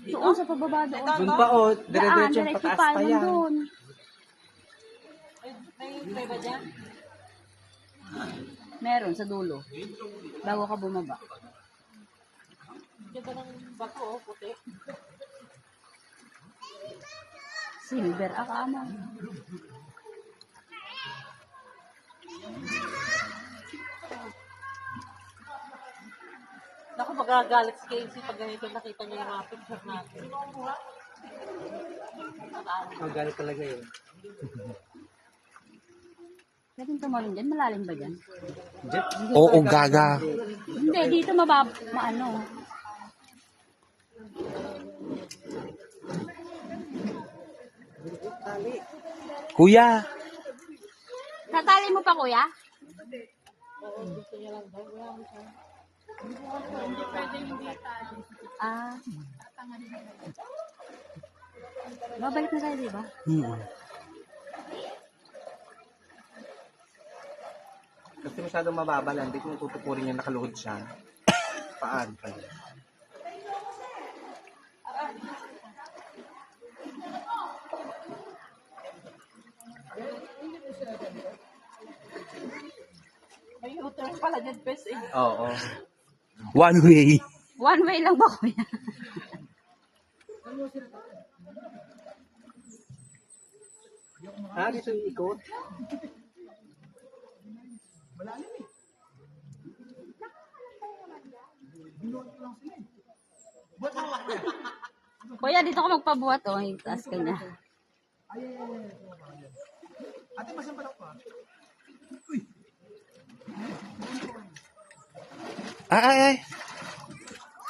Doon sa pababa doon. Doon pa o, dire-diretso yung Diretso pataas pa pa yan yan. doon. May ba dyan? Meron sa dulo. Bago ka bumaba. Ganda ng bato, puti. Silver akama. Naku, magagalit si Casey pag ganito nakita niya yung mga picture natin. Magalit talaga yun. Pwedeng tumalon dyan. Malalim ba dyan? Oo, gaga. Hindi, dito maano. Kuya, Tatali mo pa, kuya? Ah. Babalik na tayo, di ba? Kasi masyadong mababa lang, hindi kung tutupurin niya nakaluhod siya. Paan pa yun. May U-turn pala dyan, best eh. Oo. one way. One way lang ba, kuya? Ah, dito yung ikot? Kuya, dito ka magpabuhat, oh. Taas ka niya. Ay, ay, ay.